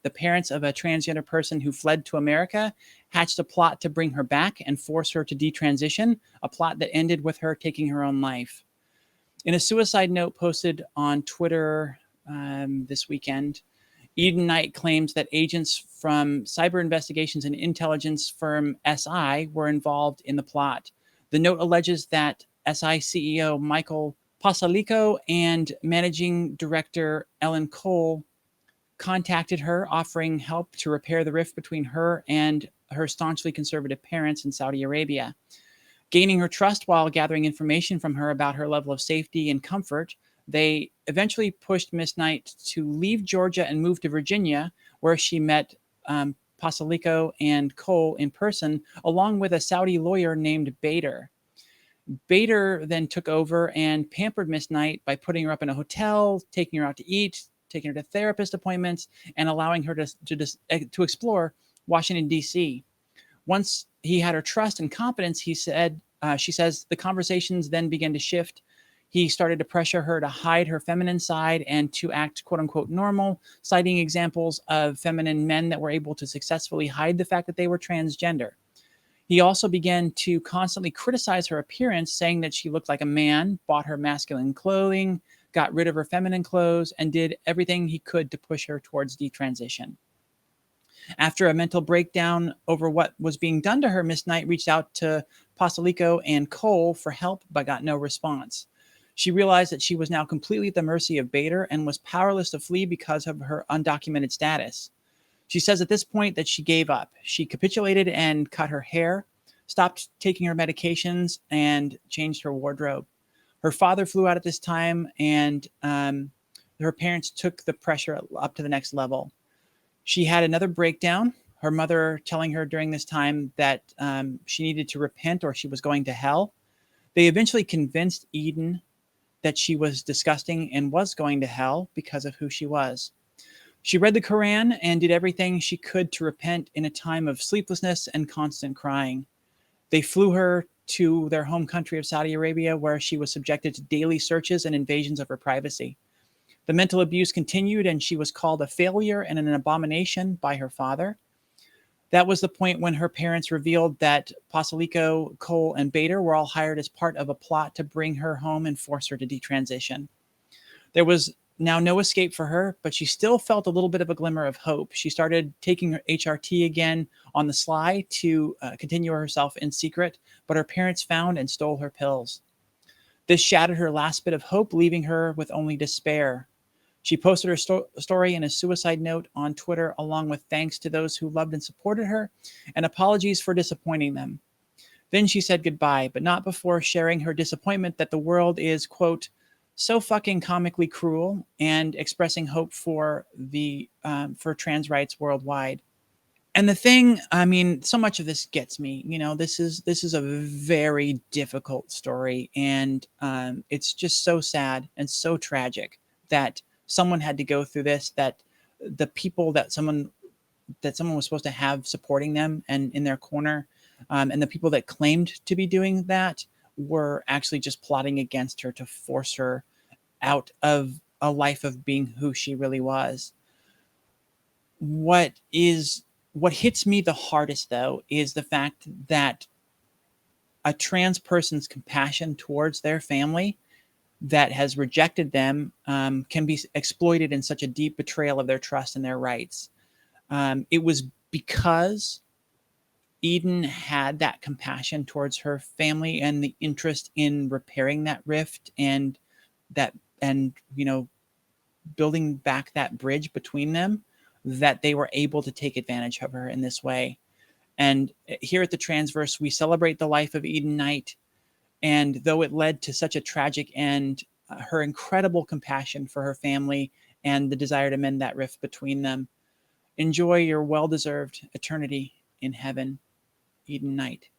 the parents of a transgender person who fled to America hatched a plot to bring her back and force her to detransition, a plot that ended with her taking her own life. In a suicide note posted on Twitter this weekend, Eden Knight claims that agents from cyber investigations and intelligence firm SI were involved in the plot. The note alleges that SI CEO Michael Pocalyko and managing director Ellen Cole contacted her, offering help to repair the rift between her and her staunchly conservative parents in Saudi Arabia. Gaining her trust while gathering information from her about her level of safety and comfort, they eventually pushed Miss Knight to leave Georgia and move to Virginia, where she met Pocalyko and Cole in person, along with a Saudi lawyer named Bader. Bader then took over and pampered Miss Knight by putting her up in a hotel, taking her out to eat, taking her to therapist appointments, and allowing her to explore Washington, D.C. Once he had her trust and confidence, she says, the conversations then began to shift. He started to pressure her to hide her feminine side and to act quote unquote normal, citing examples of feminine men that were able to successfully hide the fact that they were transgender. He also began to constantly criticize her appearance, saying that she looked like a man, bought her masculine clothing, got rid of her feminine clothes, and did everything he could to push her towards detransition. After a mental breakdown over what was being done to her, Miss Knight reached out to Pocalyko and Cole for help, but got no response. She realized that she was now completely at the mercy of Bader and was powerless to flee because of her undocumented status. She says at this point that she gave up. She capitulated and cut her hair, stopped taking her medications, and changed her wardrobe. Her father flew out at this time, and her parents took the pressure up to the next level. She had another breakdown, her mother telling her during this time that she needed to repent or she was going to hell. They eventually convinced Eden that she was disgusting and was going to hell because of who she was. She read the Quran and did everything she could to repent in a time of sleeplessness and constant crying. They flew her to their home country of Saudi Arabia, where she was subjected to daily searches and invasions of her privacy. The mental abuse continued, and she was called a failure and an abomination by her father. That was the point when her parents revealed that Pocalyko, Cole, and Bader were all hired as part of a plot to bring her home and force her to detransition. There was now no escape for her, but she still felt a little bit of a glimmer of hope. She started taking her HRT again on the sly to continue herself in secret, but her parents found and stole her pills. This shattered her last bit of hope, leaving her with only despair. She posted her story in a suicide note on Twitter, along with thanks to those who loved and supported her and apologies for disappointing them. Then she said goodbye, but not before sharing her disappointment that the world is, quote, so fucking comically cruel, and expressing hope for trans rights worldwide. And the thing, I mean, so much of this gets me. You know, this is a very difficult story, and it's just so sad and so tragic that someone had to go through this. That the people that someone was supposed to have supporting them and in their corner, and the people that claimed to be doing that were actually just plotting against her to force her out of a life of being who she really was. What hits me the hardest, though, is the fact that a trans person's compassion towards their family that has rejected them can be exploited in such a deep betrayal of their trust and their rights. It was because Eden had that compassion towards her family and the interest in repairing that rift and building back that bridge between them, that they were able to take advantage of her in this way. And here at the Transverse, we celebrate the life of Eden Knight. And though it led to such a tragic end, her incredible compassion for her family and the desire to mend that rift between them. Enjoy your well-deserved eternity in heaven, Eden Knight.